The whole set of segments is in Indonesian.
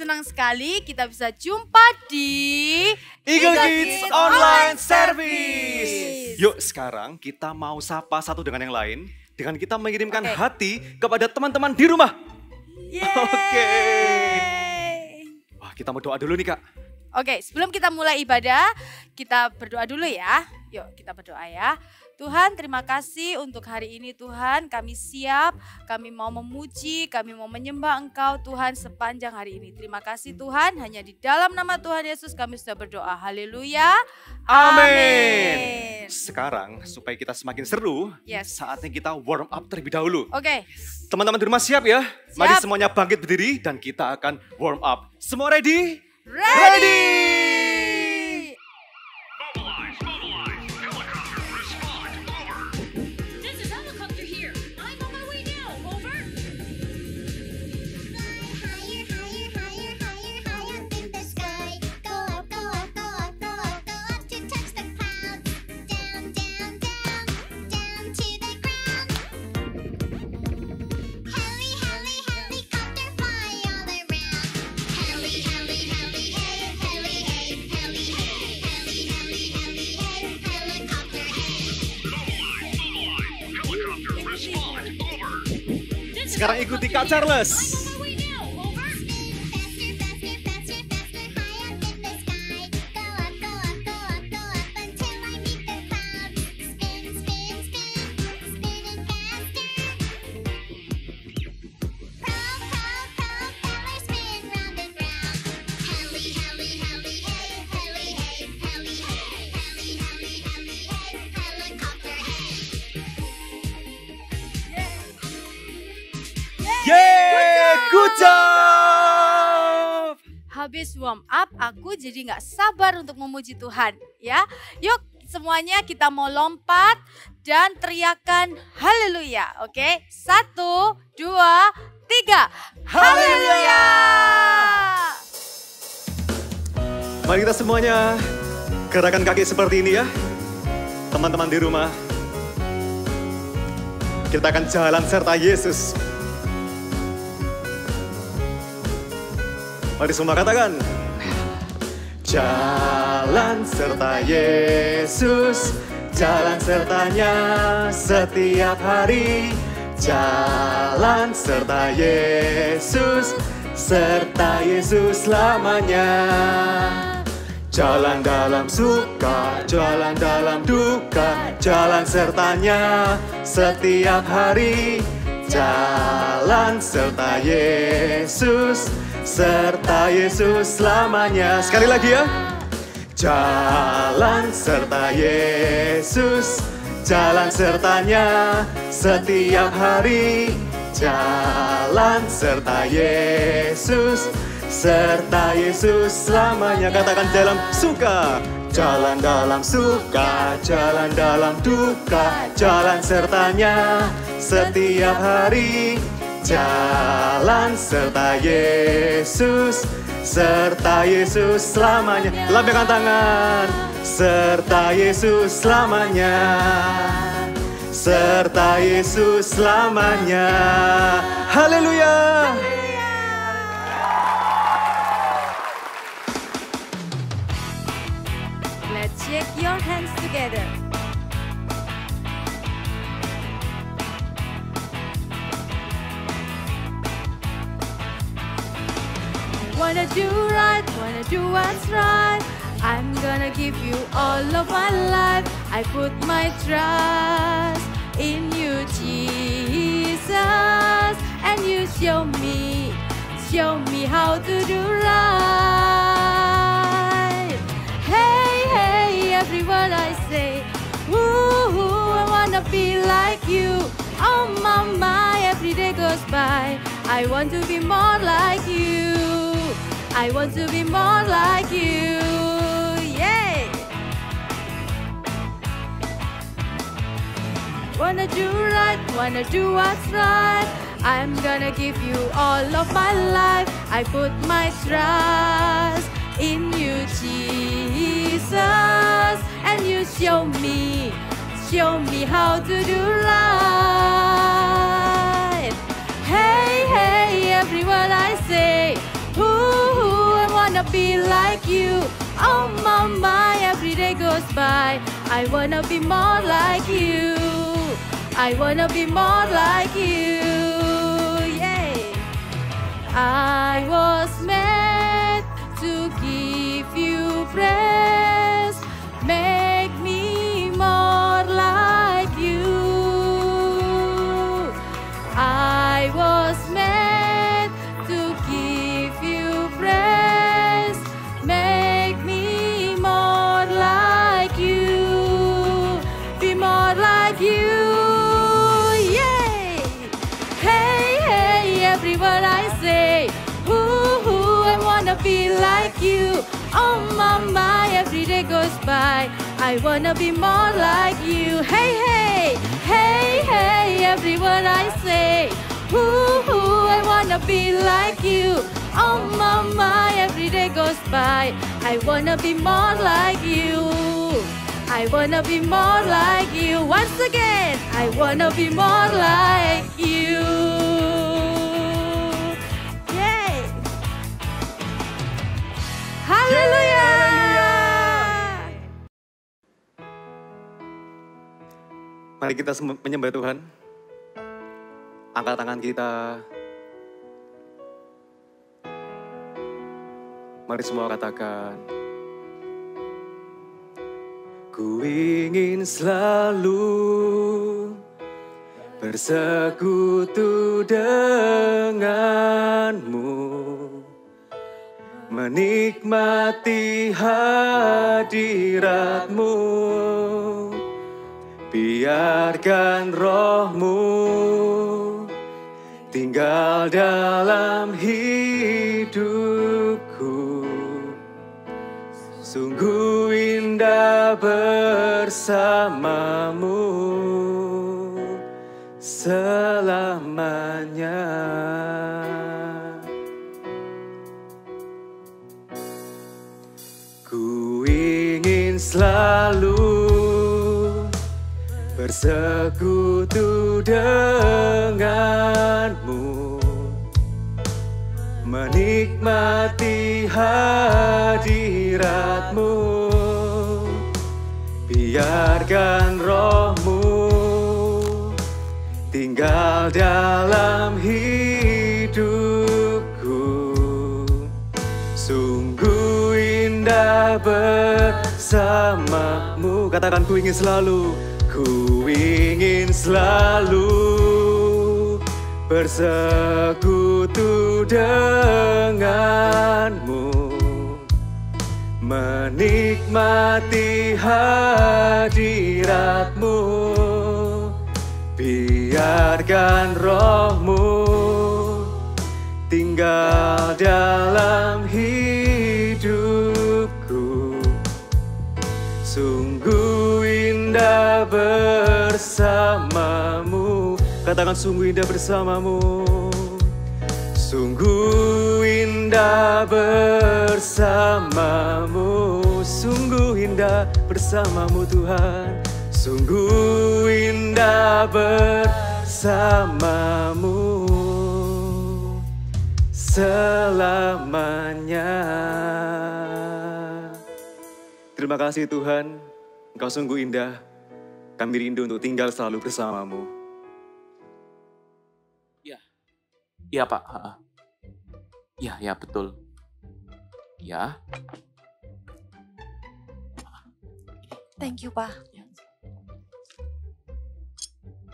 senang sekali kita bisa jumpa di Eagle Kids Online Service. Yuk sekarang kita mau sapa satu dengan yang lain. Dengan kita mengirimkan hati kepada teman-teman di rumah. Oke. Wah, kita mau doa dulu nih Kak. Oke, sebelum kita mulai ibadah, kita berdoa dulu ya. Yuk kita berdoa ya. Tuhan, terima kasih untuk hari ini Tuhan, kami siap, kami mau memuji, kami mau menyembah Engkau Tuhan sepanjang hari ini. Terima kasih Tuhan, hanya di dalam nama Tuhan Yesus kami sudah berdoa. Haleluya. Amin. Sekarang supaya kita semakin seru, saatnya kita warm up terlebih dahulu. Oke. Teman-teman di rumah siap ya? Siap. Mari semuanya bangkit berdiri dan kita akan warm up. Semua ready? Ready! Sekarang ikuti Kak Charles. Good job! Habis warm up, aku jadi gak sabar untuk memuji Tuhan. Ya, yuk semuanya kita mau lompat dan teriakan haleluya. Oke, 1, 2, 3. Haleluya! Mari kita semuanya gerakan kaki seperti ini ya. Teman-teman di rumah. Kita akan jalan serta Yesus. Mari semua katakan. Jalan serta Yesus, jalan sertanya setiap hari. Jalan serta Yesus, serta Yesus selamanya. Jalan dalam suka, jalan dalam duka, jalan sertanya setiap hari. Jalan serta Yesus, serta Yesus selamanya. Sekali lagi ya. Jalan serta Yesus, jalan sertanya setiap hari. Jalan serta Yesus, serta Yesus selamanya. Katakan dalam suka, jalan dalam suka, jalan dalam duka, jalan sertanya setiap hari. Jalan serta Yesus, serta Yesus selamanya. Lambaikan tangan. Serta Yesus selamanya, serta Yesus selamanya. Haleluya. Let's shake your hands together. Wanna do right, wanna do what's right. I'm gonna give you all of my life. I put my trust in you, Jesus. And you show me how to do right. Hey, hey, everyone I say, ooh, I wanna be like you. Oh my, every day goes by. I want to be more like you. I want to be more like you. Yay! Wanna do right, wanna do what's right. I'm gonna give you all of my life. I put my trust in you, Jesus. And you show me how to do right. Hey, hey, everyone I say, ooh, be like you. Oh mama, every day goes by. I wanna be more like you. I wanna be more like you. Yay! I was meant to give you praise. Make me more like you. I was meant to give you praise. Make me more like you. Be more like you. Yay! Hey, hey, everyone I say, ooh, I wanna be like you. Oh mama, every day goes by. I wanna be more like you. Hey, hey, hey, hey, everyone I say, ooh, I wanna be like you. Oh mama, every day goes by. I wanna be more like you. I wanna be more like you. Once again, I wanna be more like you. Yay! Haleluya! Mari kita menyembah Tuhan. Angkat tangan kita. Mari semua katakan. Ku ingin selalu bersekutu denganmu, menikmati hadiratmu. Biarkan rohmu tinggal dalam hidupku. Sungguh indah bersamamu selamanya. Ku ingin selalu bersekutu denganmu, menikmati hadiratmu. Biarkan rohmu tinggal dalam hidupku. Sungguh indah bersamamu. Katakan, ku ingin selalu. Ku ingin selalu bersekutu denganmu, menikmati hadiratmu. Biarkan rohmu tinggal dalam hidupku. Sungguh indah bersamamu. Katakan, sungguh indah bersamamu. Sungguh indah bersamamu. Sungguh indah bersamamu Tuhan. Sungguh indah bersamamu selamanya. Terima kasih Tuhan, Engkau sungguh indah. Kami rindu untuk tinggal selalu bersamamu. Iya Pak. Iya betul. Ya. Thank you Pak.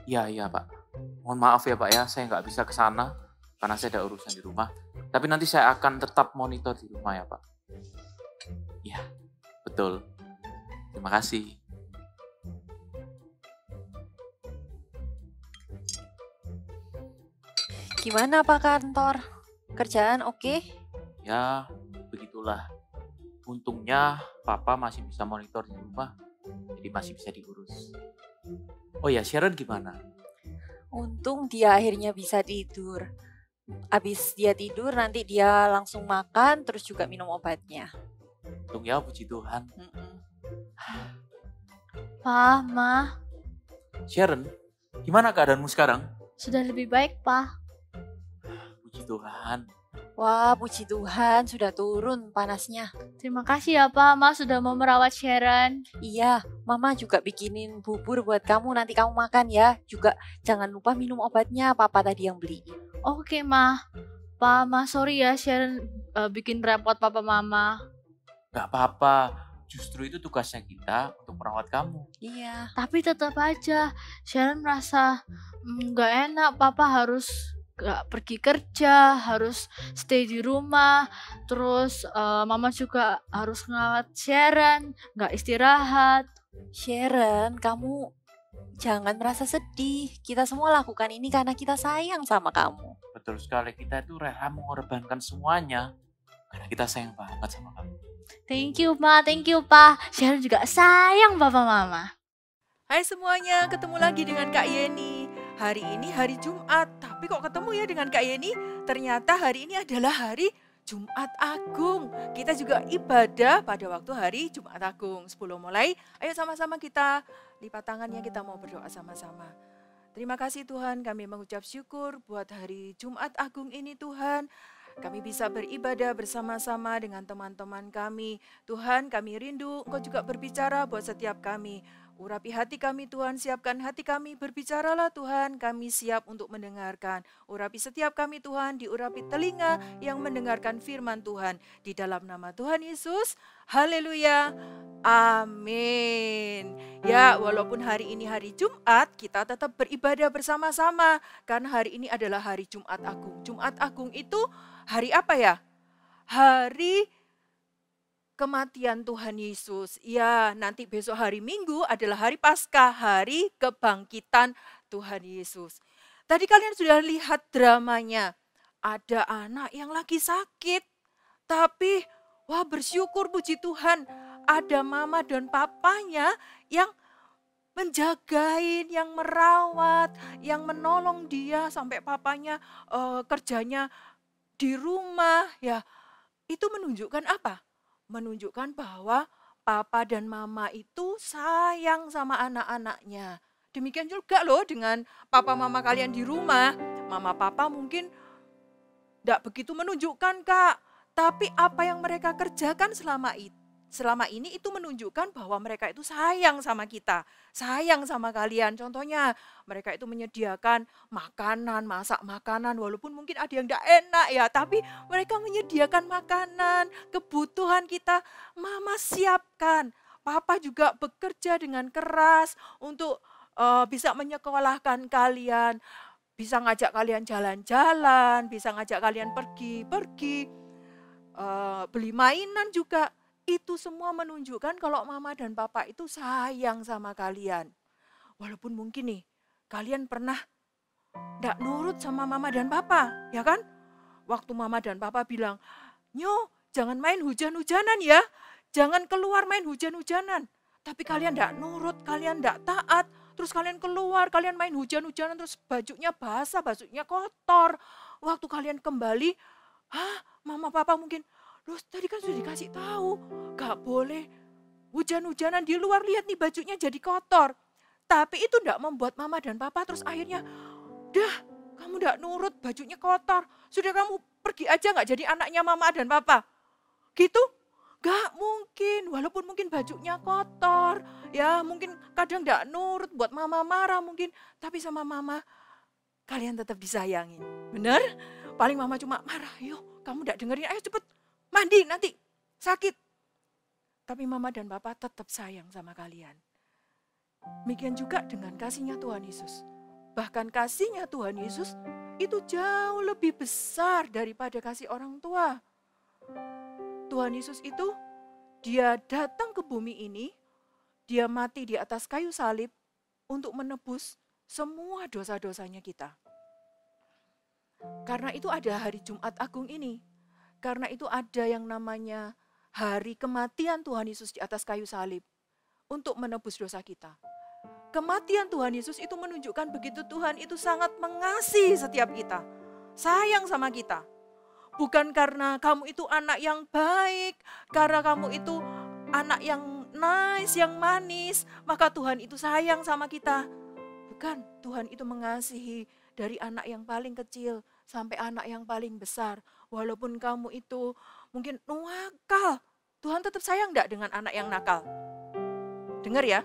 Iya Pak. Mohon maaf ya Pak ya, saya nggak bisa ke sana karena saya ada urusan di rumah. Tapi nanti saya akan tetap monitor di rumah ya Pak. Iya, betul. Terima kasih. Gimana Pak Kantor? Kerjaan oke? Ya, begitulah. Untungnya Papa masih bisa monitor di rumah, jadi masih bisa diurus. Oh ya, Sharon gimana? Untung dia akhirnya bisa tidur. Abis dia tidur nanti dia langsung makan terus juga minum obatnya. Untung ya, puji Tuhan. Pa, Ma, Sharon, gimana keadaanmu sekarang? sudah lebih baik, Pa. Puji Tuhan. Wah, puji Tuhan sudah turun panasnya. Terima kasih ya Pak, Ma sudah mau merawat Sharon. Iya, Mama juga bikinin bubur buat kamu, nanti kamu makan ya. Juga jangan lupa minum obatnya, Papa tadi yang beliin. Oke Ma. Pa, Ma sorry ya Sharon bikin repot Papa Mama. Gak apa-apa, justru itu tugasnya kita untuk merawat kamu. Iya. Tapi tetap aja Sharon merasa gak enak, Papa harus gak pergi kerja, harus stay di rumah, terus Mama juga harus ngerawat Sharon, gak istirahat. Sharon, kamu jangan merasa sedih. Kita semua lakukan ini karena kita sayang sama kamu. Betul sekali, kita itu rela mengorbankan semuanya karena kita sayang banget sama kamu. Thank you Ma, thank you Pa. Sharon juga sayang Papa Mama. Hai semuanya, ketemu lagi dengan Kak Yeni. Hari ini hari Jumat, tapi kok ketemu ya dengan Kak Yeni? Ternyata hari ini adalah hari Jumat Agung. Kita juga ibadah pada waktu hari Jumat Agung. Sebelum mulai, ayo sama-sama kita lipat tangannya, kita mau berdoa sama-sama. Terima kasih Tuhan, kami mengucap syukur buat hari Jumat Agung ini Tuhan. Kami bisa beribadah bersama-sama dengan teman-teman kami. Tuhan, kami rindu Engkau juga berbicara buat setiap kami. Urapi hati kami Tuhan, siapkan hati kami, berbicaralah Tuhan, kami siap untuk mendengarkan. Urapi setiap kami Tuhan, diurapi telinga yang mendengarkan firman Tuhan. Di dalam nama Tuhan Yesus, haleluya, amin. Ya, walaupun hari ini hari Jumat, kita tetap beribadah bersama-sama. Karena hari ini adalah hari Jumat Agung. Jumat Agung itu hari apa ya? Hari kematian Tuhan Yesus. Ya, nanti besok hari Minggu adalah hari Paskah, hari kebangkitan Tuhan Yesus. Tadi kalian sudah lihat dramanya. Ada anak yang lagi sakit, tapi wah bersyukur puji Tuhan. Ada mama dan papanya yang menjagain, yang merawat, yang menolong dia sampai papanya kerjanya di rumah. Ya, itu menunjukkan apa? Menunjukkan bahwa papa dan mama itu sayang sama anak-anaknya. Demikian juga loh dengan papa mama kalian di rumah. Mama papa mungkin tidak begitu menunjukkan Kak. Tapi apa yang mereka kerjakan selama ini itu menunjukkan bahwa mereka itu sayang sama kita, sayang sama kalian. Contohnya mereka itu menyediakan makanan, masak makanan walaupun mungkin ada yang tidak enak ya, tapi mereka menyediakan makanan, kebutuhan kita mama siapkan. Papa juga bekerja dengan keras untuk bisa menyekolahkan kalian, bisa ngajak kalian jalan-jalan, bisa ngajak kalian pergi-pergi, beli mainan juga. Itu semua menunjukkan kalau mama dan papa itu sayang sama kalian. Walaupun mungkin nih, kalian pernah tidak nurut sama mama dan papa, ya kan? Waktu mama dan papa bilang, "Nyo, jangan main hujan-hujanan ya, jangan keluar main hujan-hujanan." Tapi kalian tidak nurut, kalian tidak taat, terus kalian keluar, kalian main hujan-hujanan, terus bajunya basah, bajunya kotor. Waktu kalian kembali, mama papa mungkin, "Loh, tadi kan sudah dikasih tahu, gak boleh hujan-hujanan di luar, lihat nih bajunya jadi kotor." Tapi itu tidak membuat mama dan papa terus akhirnya, "Dah, kamu tidak nurut, bajunya kotor. Sudah kamu pergi aja gak jadi anaknya mama dan papa." Gitu? Gak mungkin, walaupun mungkin bajunya kotor, ya mungkin kadang tidak nurut, buat mama marah mungkin. Tapi sama mama, kalian tetap disayangin. Benar? Paling mama cuma marah, "Yuk, kamu tidak dengerin, ayo cepet mandi nanti sakit." Tapi mama dan papa tetap sayang sama kalian. Demikian juga dengan kasihnya Tuhan Yesus. Bahkan kasihnya Tuhan Yesus itu jauh lebih besar daripada kasih orang tua. Tuhan Yesus itu, dia datang ke bumi ini, dia mati di atas kayu salib untuk menebus semua dosa-dosanya kita. Karena itu ada hari Jumat Agung ini. Karena itu ada yang namanya hari kematian Tuhan Yesus di atas kayu salib untuk menebus dosa kita. Kematian Tuhan Yesus itu menunjukkan begitu Tuhan itu sangat mengasihi setiap kita. Sayang sama kita. Bukan karena kamu itu anak yang baik, karena kamu itu anak yang nice, yang manis, maka Tuhan itu sayang sama kita. Bukan, Tuhan itu mengasihi dari anak yang paling kecil sampai anak yang paling besar. walaupun kamu itu mungkin nakal, Tuhan tetap sayang enggak dengan anak yang nakal? Dengar ya,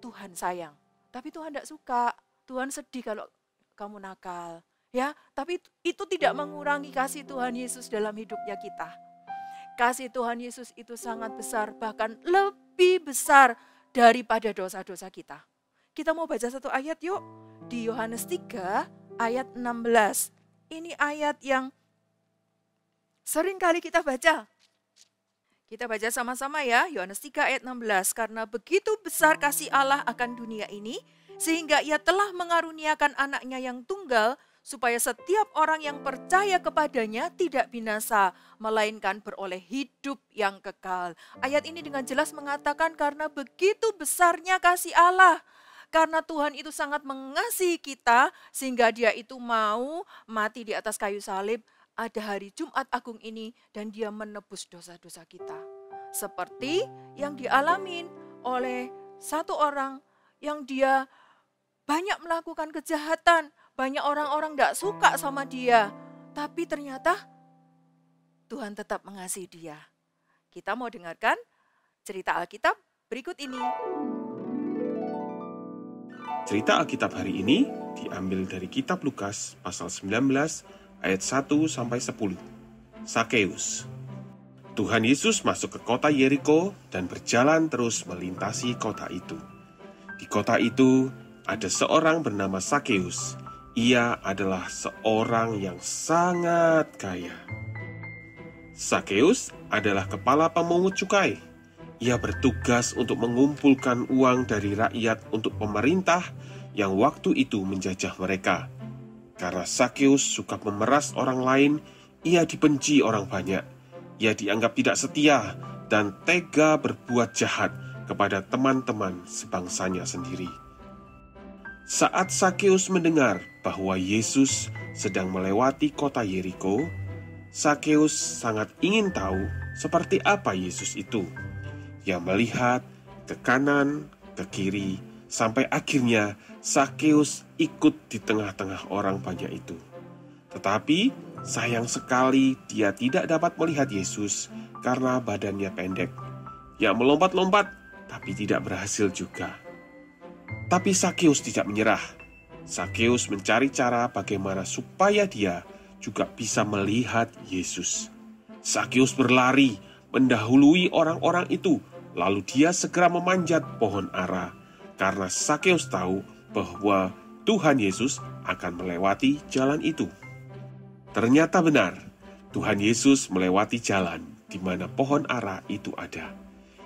Tuhan sayang. Tapi Tuhan enggak suka. Tuhan sedih kalau kamu nakal. Ya, tapi itu tidak mengurangi kasih Tuhan Yesus dalam hidupnya kita. Kasih Tuhan Yesus itu sangat besar, bahkan lebih besar daripada dosa-dosa kita. Kita mau baca satu ayat yuk. Di Yohanes 3 ayat 16. Ini ayat yang sering kali kita baca. Kita baca sama-sama ya, Yohanes 3 ayat 16. Karena begitu besar kasih Allah akan dunia ini, sehingga ia telah mengaruniakan anaknya yang tunggal, supaya setiap orang yang percaya kepadanya tidak binasa, melainkan beroleh hidup yang kekal. Ayat ini dengan jelas mengatakan karena begitu besarnya kasih Allah. Karena Tuhan itu sangat mengasihi kita, sehingga dia itu mau mati di atas kayu salib. Ada hari Jumat Agung ini dan dia menebus dosa-dosa kita. Seperti yang dialamin oleh satu orang yang dia banyak melakukan kejahatan. Banyak orang-orang tidak suka sama dia. Tapi ternyata Tuhan tetap mengasihi dia. Kita mau dengarkan cerita Alkitab berikut ini. Cerita Alkitab hari ini diambil dari kitab Lukas pasal 19 ayat 1 sampai 10. Sakeus. Tuhan Yesus masuk ke kota Yeriko dan berjalan terus melintasi kota itu. Di kota itu ada seorang bernama Sakeus. Ia adalah seorang yang sangat kaya. Sakeus adalah kepala pemungut cukai. Ia bertugas untuk mengumpulkan uang dari rakyat untuk pemerintah yang waktu itu menjajah mereka. Karena Sakeus suka memeras orang lain, ia dibenci orang banyak. Ia dianggap tidak setia dan tega berbuat jahat kepada teman-teman sebangsanya sendiri. Saat Sakeus mendengar bahwa Yesus sedang melewati kota Yeriko, Sakeus sangat ingin tahu seperti apa Yesus itu. Ia melihat ke kanan, ke kiri, sampai akhirnya Sakeus ikut di tengah-tengah orang banyak itu. Tetapi sayang sekali dia tidak dapat melihat Yesus karena badannya pendek. Ia melompat-lompat tapi tidak berhasil juga. Tapi Sakeus tidak menyerah. Sakeus mencari cara bagaimana supaya dia juga bisa melihat Yesus. Sakeus berlari mendahului orang-orang itu, lalu dia segera memanjat pohon ara karena Sakeus tahu bahwa Tuhan Yesus akan melewati jalan itu. Ternyata benar, Tuhan Yesus melewati jalan di mana pohon ara itu ada.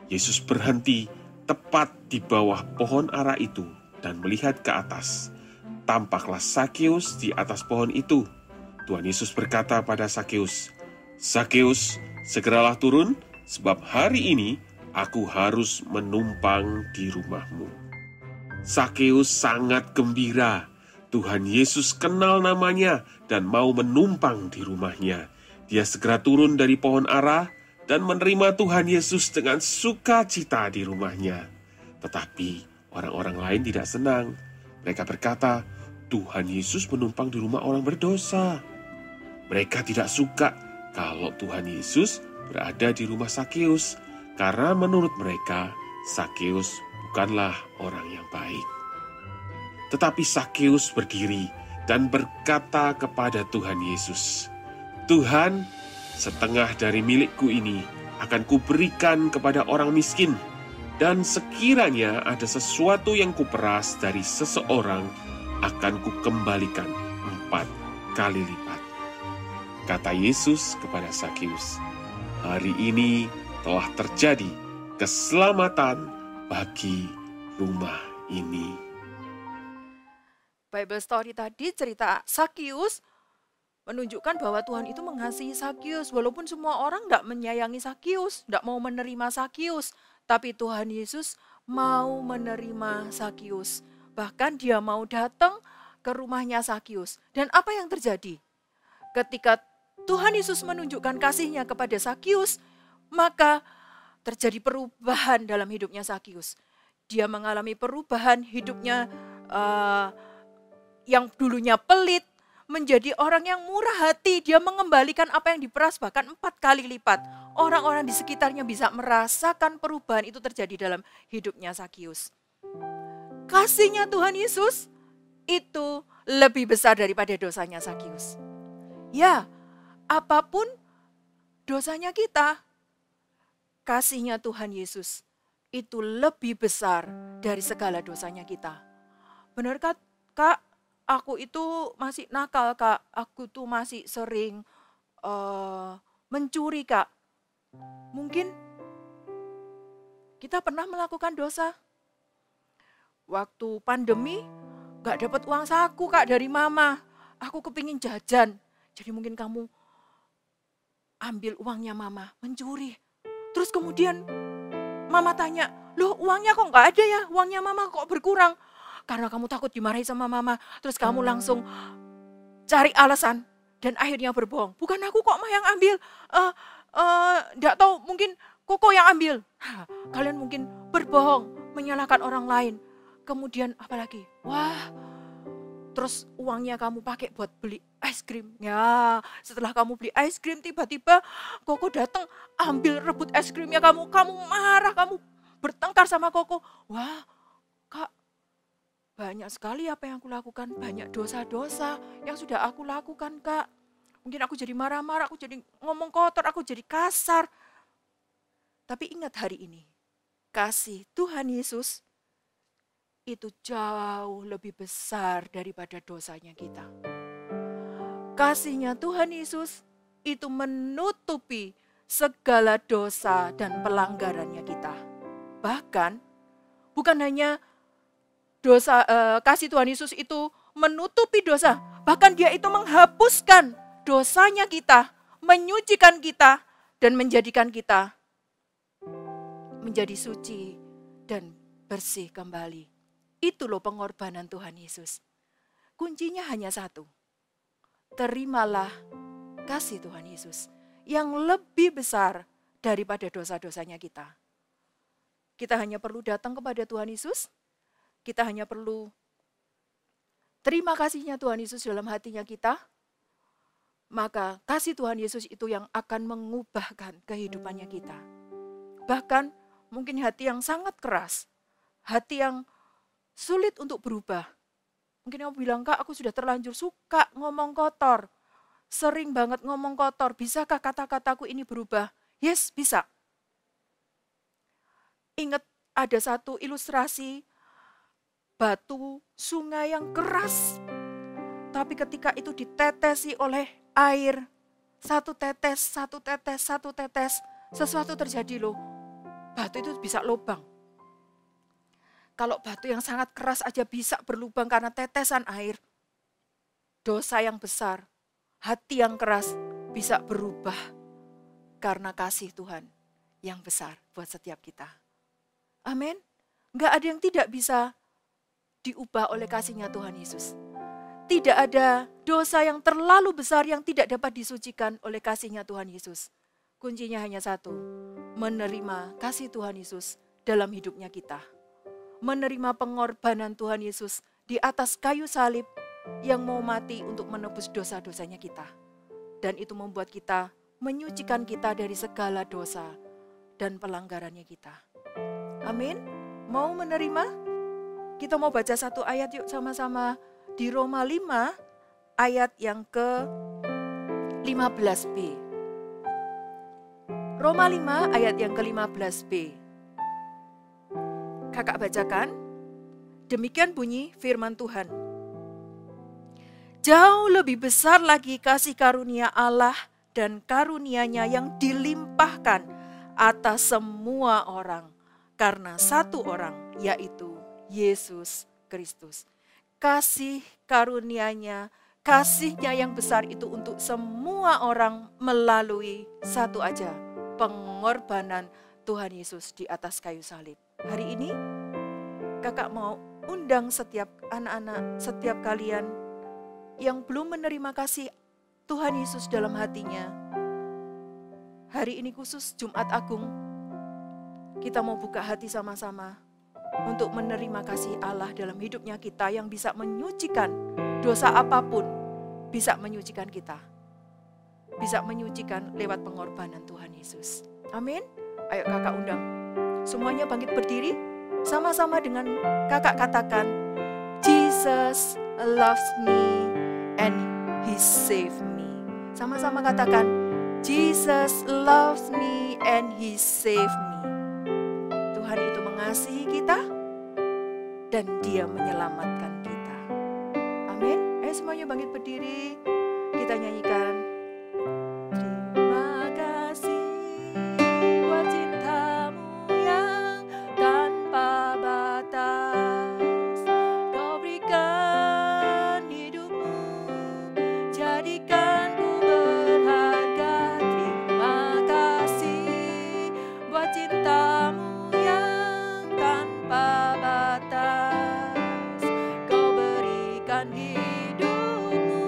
Yesus berhenti tepat di bawah pohon ara itu dan melihat ke atas. Tampaklah Sakeus di atas pohon itu. Tuhan Yesus berkata pada Sakeus, "Sakeus, segeralah turun, sebab hari ini aku harus menumpang di rumahmu." Sakeus sangat gembira. Tuhan Yesus kenal namanya dan mau menumpang di rumahnya. Dia segera turun dari pohon ara dan menerima Tuhan Yesus dengan sukacita di rumahnya. Tetapi orang-orang lain tidak senang. Mereka berkata, Tuhan Yesus menumpang di rumah orang berdosa. Mereka tidak suka kalau Tuhan Yesus berada di rumah Sakeus, karena menurut mereka Sakeus bukanlah orang yang baik. Tetapi Sakeus berdiri dan berkata kepada Tuhan Yesus, "Tuhan, setengah dari milikku ini akan kuberikan kepada orang miskin, dan sekiranya ada sesuatu yang kuperas dari seseorang, akan kukembalikan 4 kali lipat." Kata Yesus kepada Sakeus, "Hari ini telah terjadi keselamatan bagi rumah ini." Bible story tadi cerita Sakeus menunjukkan bahwa Tuhan itu mengasihi Sakeus. Walaupun semua orang tidak menyayangi Sakeus, tidak mau menerima Sakeus. Tapi Tuhan Yesus mau menerima Sakeus. Bahkan dia mau datang ke rumahnya Sakeus. Dan apa yang terjadi? Ketika Tuhan Yesus menunjukkan kasihnya kepada Sakeus, maka terjadi perubahan dalam hidupnya Sakeus. Dia mengalami perubahan hidupnya yang dulunya pelit, menjadi orang yang murah hati. Dia mengembalikan apa yang diperas bahkan 4 kali lipat. Orang-orang di sekitarnya bisa merasakan perubahan itu terjadi dalam hidupnya Sakius. Kasihnya Tuhan Yesus itu lebih besar daripada dosanya Sakius. Ya, apapun dosanya kita, kasihnya Tuhan Yesus itu lebih besar dari segala dosanya kita. Benar Kak, aku itu masih nakal Kak, aku tuh masih sering mencuri Kak. Mungkin kita pernah melakukan dosa. Waktu pandemi gak dapat uang saku Kak dari mama, aku kepingin jajan. Jadi mungkin kamu ambil uangnya mama, mencuri. Terus kemudian mama tanya, loh uangnya kok gak ada ya, uangnya mama kok berkurang. Karena kamu takut dimarahi sama mama, terus kamu langsung cari alasan dan akhirnya berbohong. Bukan aku kok mah yang ambil, gak tahu mungkin Koko yang ambil. Kalian mungkin berbohong, menyalahkan orang lain. Kemudian apalagi, wah terus uangnya kamu pakai buat beli es krim. Ya, setelah kamu beli es krim tiba-tiba Koko datang ambil rebut es krimnya kamu marah, kamu bertengkar sama Koko. Wah, Kak, banyak sekali apa yang aku lakukan, banyak dosa-dosa yang sudah aku lakukan, Kak. Mungkin aku jadi marah-marah, aku jadi ngomong kotor, aku jadi kasar. Tapi ingat hari ini, kasih Tuhan Yesus itu jauh lebih besar daripada dosanya kita. Kasihnya Tuhan Yesus itu menutupi segala dosa dan pelanggarannya kita. Bahkan bukan hanya dosa, kasih Tuhan Yesus itu menutupi dosa, bahkan dia itu menghapuskan dosanya kita, menyucikan kita dan menjadikan kita menjadi suci dan bersih kembali. Itu loh pengorbanan Tuhan Yesus. Kuncinya hanya satu. Terimalah kasih Tuhan Yesus yang lebih besar daripada dosa-dosanya kita. Kita hanya perlu datang kepada Tuhan Yesus. Kita hanya perlu terima kasihnya Tuhan Yesus dalam hatinya kita. Maka kasih Tuhan Yesus itu yang akan mengubahkan kehidupannya kita. Bahkan mungkin hati yang sangat keras, hati yang sulit untuk berubah. Mungkin kamu bilang, Kak, aku sudah terlanjur suka ngomong kotor. Sering banget ngomong kotor. Bisakah kata-kataku ini berubah? Yes, bisa. Ingat ada satu ilustrasi batu sungai yang keras. Tapi ketika itu ditetesi oleh air, satu tetes, sesuatu terjadi loh. Batu itu bisa lubang. Kalau batu yang sangat keras aja bisa berlubang karena tetesan air. Dosa yang besar, hati yang keras bisa berubah karena kasih Tuhan yang besar buat setiap kita. Amin. Enggak ada yang tidak bisa diubah oleh kasihnya Tuhan Yesus. Tidak ada dosa yang terlalu besar yang tidak dapat disucikan oleh kasihnya Tuhan Yesus. Kuncinya hanya satu, menerima kasih Tuhan Yesus dalam hidupnya kita. Menerima pengorbanan Tuhan Yesus di atas kayu salib yang mau mati untuk menebus dosa-dosanya kita. Dan itu membuat kita, menyucikan kita dari segala dosa dan pelanggarannya kita. Amin. Mau menerima? Kita mau baca satu ayat yuk sama-sama. Di Roma 5 ayat yang ke-15b. Roma 5 ayat yang ke-15b. Kakak bacakan. Demikian bunyi firman Tuhan. Jauh lebih besar lagi kasih karunia Allah dan karunia-Nya yang dilimpahkan atas semua orang karena satu orang, yaitu Yesus Kristus. Kasih karunia-Nya, kasih-Nya yang besar itu untuk semua orang melalui satu aja, pengorbanan Tuhan Yesus di atas kayu salib. Hari ini kakak mau undang setiap anak-anak, setiap kalian yang belum menerima kasih Tuhan Yesus dalam hatinya. Hari ini khusus Jumat Agung, kita mau buka hati sama-sama untuk menerima kasih Allah dalam hidupnya kita yang bisa menyucikan dosa apapun bisa menyucikan kita. Bisa menyucikan lewat pengorbanan Tuhan Yesus. Amin. Ayo kakak undang. Semuanya bangkit berdiri. Sama-sama dengan kakak katakan, Jesus loves me and He saved me. Sama-sama katakan, Jesus loves me and He saved me. Tuhan itu mengasihi kita dan Dia menyelamatkan kita. Amin. Ayo semuanya bangkit berdiri. Kita nyanyikan. Terima kasih buat cintamu yang tanpa batas. Kau berikan hidupmu, jadikan ku berharga. Terima kasih buat cintamu yang tanpa batas. Kau berikan hidupmu,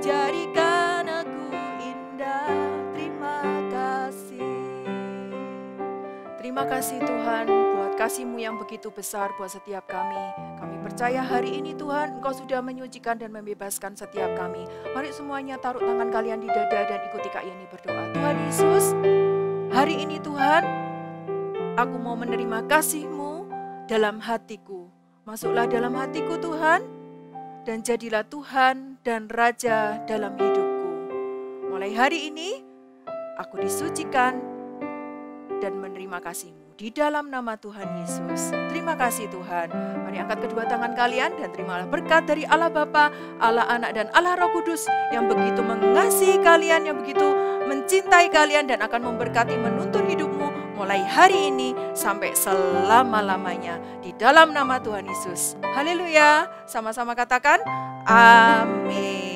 jadikan aku indah. Terima kasih. Terima kasih Tuhan buat kasih-Mu yang begitu besar buat setiap kami. Kami percaya hari ini Tuhan Engkau sudah menyucikan dan membebaskan setiap kami. Mari semuanya taruh tangan kalian di dada dan ikuti Kak Yeni berdoa. Tuhan Yesus, hari ini Tuhan, aku mau menerima kasih-Mu dalam hatiku. Masuklah dalam hatiku Tuhan, dan jadilah Tuhan dan Raja dalam hidupku. Mulai hari ini, aku disucikan dan menerima kasih-Mu di dalam nama Tuhan Yesus. Terima kasih Tuhan. Mari angkat kedua tangan kalian dan terimalah berkat dari Allah Bapa, Allah Anak dan Allah Roh Kudus yang begitu mengasihi kalian, yang begitu mencintai kalian dan akan memberkati menuntun hidupmu mulai hari ini sampai selama-lamanya di dalam nama Tuhan Yesus. Haleluya. Sama-sama katakan amin.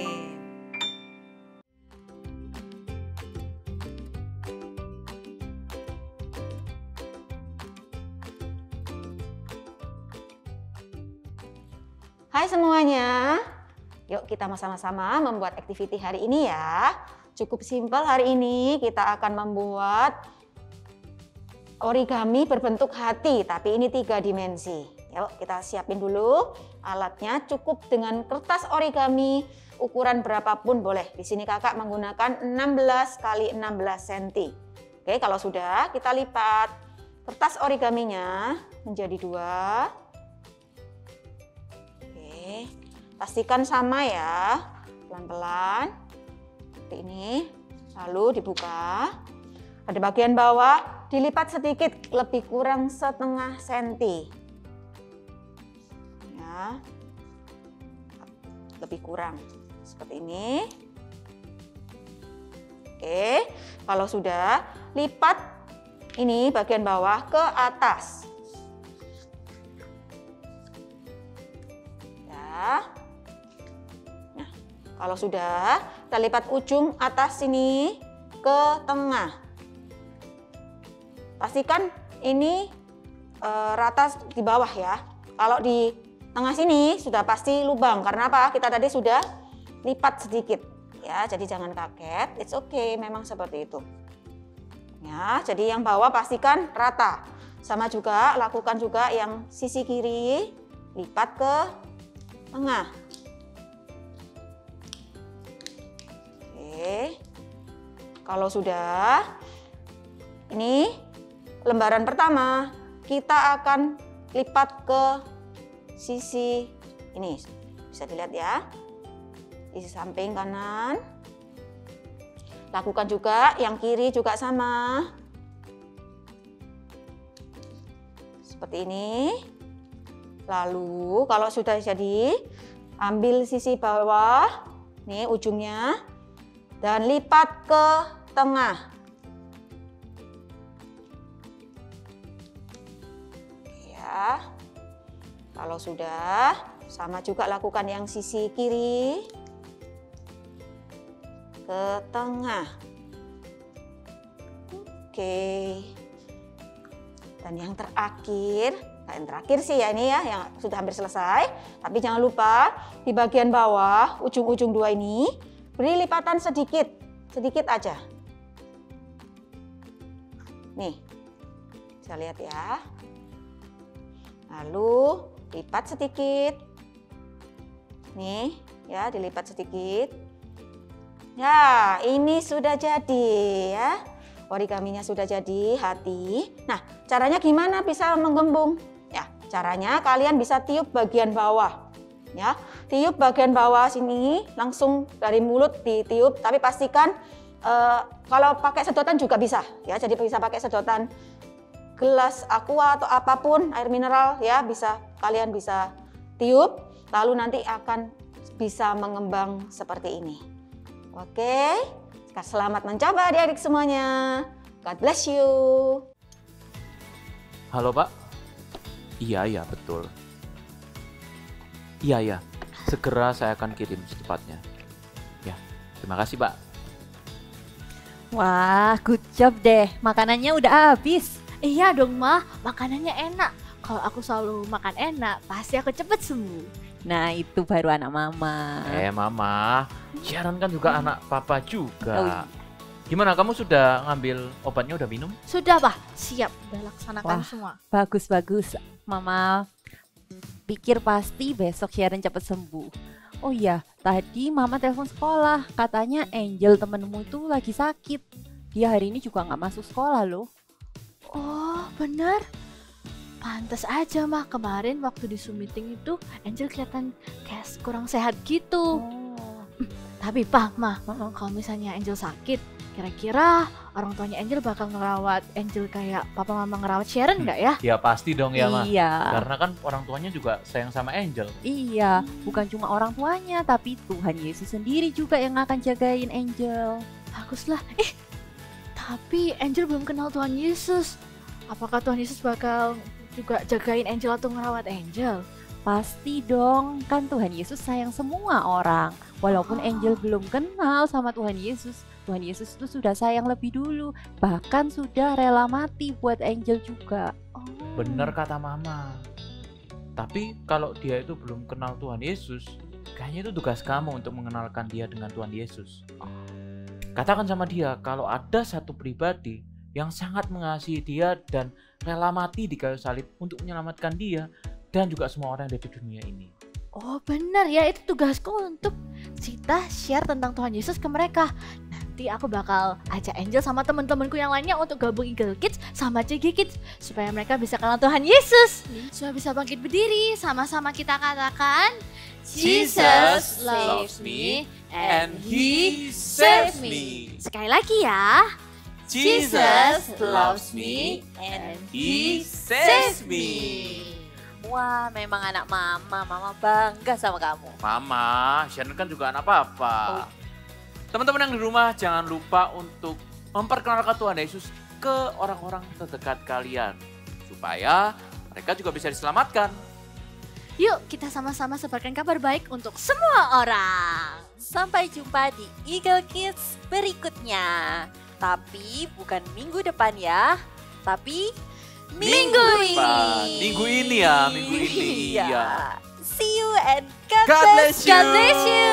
Hai semuanya, yuk kita sama-sama membuat activity hari ini ya. Cukup simpel hari ini, kita akan membuat origami berbentuk hati, tapi ini 3 dimensi. Yuk kita siapin dulu alatnya, cukup dengan kertas origami ukuran berapapun boleh. Di sini kakak menggunakan 16 x 16 cm. Oke, kalau sudah kita lipat kertas origaminya menjadi 2. Pastikan sama ya, pelan-pelan seperti ini, lalu dibuka. Pada bagian bawah dilipat sedikit, lebih kurang setengah senti ya, lebih kurang seperti ini. Oke, kalau sudah, lipat ini bagian bawah ke atas ya. Kalau sudah, kita lipat ujung atas sini ke tengah. Pastikan ini rata di bawah ya. Kalau di tengah sini sudah pasti lubang. Karena apa? Kita tadi sudah lipat sedikit. Ya, jadi jangan kaget. It's okay, memang seperti itu. Ya, jadi yang bawah pastikan rata. Sama juga, lakukan juga yang sisi kiri, lipat ke tengah. Kalau sudah, ini lembaran pertama kita akan lipat ke sisi ini, bisa dilihat ya, sisi samping kanan. Lakukan juga yang kiri juga sama, seperti ini. Lalu kalau sudah jadi, ambil sisi bawah, nih ujungnya, dan lipat ke tengah. Ya. Kalau sudah, sama juga lakukan yang sisi kiri ke tengah. Oke. Dan yang terakhir, nah yang terakhir sih ya ini ya, yang sudah hampir selesai. Tapi jangan lupa di bagian bawah, ujung-ujung 2 ini, beri lipatan sedikit, sedikit aja. Nih, bisa lihat ya. Lalu lipat sedikit. Nih, Ya, dilipat sedikit. Ya, ini sudah jadi ya. Origaminya sudah jadi, hati. Nah, caranya gimana bisa menggembung? Ya, caranya kalian bisa tiup bagian bawah. Ya, tiup bagian bawah sini, langsung dari mulut ditiup, tapi pastikan kalau pakai sedotan juga bisa. Ya, jadi bisa pakai sedotan gelas aqua atau apapun, air mineral ya, kalian bisa tiup, lalu nanti akan bisa mengembang seperti ini. Oke, selamat mencoba adik-adik semuanya. God bless you. Halo Pak? Iya betul. Iya, segera saya akan kirim secepatnya. Ya, terima kasih Pak. Wah, good job deh. Makanannya udah habis. Iya dong Ma, makanannya enak. Kalau aku selalu makan enak, pasti aku cepet sembuh. Nah, itu baru anak mama. Mama, Sharon kan juga anak papa juga. Oh, iya. Gimana, kamu sudah ngambil obatnya, udah minum? Sudah Pak, siap. Udah laksanakan semua. Bagus. Mama pikir pasti besok Sharon cepat sembuh. Oh iya, tadi mama telepon sekolah. Katanya Angel temenmu itu lagi sakit. Dia hari ini juga nggak masuk sekolah loh. Oh, benar. Pantes aja mah kemarin waktu di Zoom meeting itu Angel kelihatan kayak kurang sehat gitu. Tapi Pak, Mah, kalau misalnya Angel sakit, kira-kira orang tuanya Angel bakal ngerawat Angel kayak papa mama ngerawat Sharon nggak ya? Ya pasti dong ya Mah. Iya. Karena kan orang tuanya juga sayang sama Angel. Iya, bukan cuma orang tuanya, tapi Tuhan Yesus sendiri juga yang akan jagain Angel. Baguslah. Tapi Angel belum kenal Tuhan Yesus. Apakah Tuhan Yesus bakal juga jagain Angel atau ngerawat Angel? Pasti dong, kan Tuhan Yesus sayang semua orang. Walaupun Angel belum kenal sama Tuhan Yesus itu sudah sayang lebih dulu. Bahkan sudah rela mati buat Angel juga. Bener kata Mama. Tapi kalau dia itu belum kenal Tuhan Yesus, kayaknya itu tugas kamu untuk mengenalkan dia dengan Tuhan Yesus. Katakan sama dia kalau ada satu pribadi yang sangat mengasihi dia dan rela mati di kayu salib untuk menyelamatkan dia dan juga semua orang yang ada di dunia ini. Oh benar ya, itu tugasku untuk kita share tentang Tuhan Yesus ke mereka. Nanti aku bakal ajak Angel sama teman-temanku yang lainnya untuk gabung Eagle Kids sama CG Kids supaya mereka bisa kenal Tuhan Yesus. Supaya bisa bangkit berdiri, sama-sama kita katakan Jesus loves me and He saves me. Sekali lagi ya. Jesus loves me and He saves me. Wah, memang anak mama bangga sama kamu. Mama, Sharon kan juga anak papa. Teman-teman yang di rumah jangan lupa untuk memperkenalkan Tuhan Yesus ke orang-orang terdekat kalian. Supaya mereka juga bisa diselamatkan. Yuk kita sama-sama sebarkan kabar baik untuk semua orang. Sampai jumpa di Eagle Kids berikutnya. Tapi bukan minggu depan ya. Tapi minggu ini. Minggu ini ya, minggu ini. Iya. See you and God bless you. God bless you.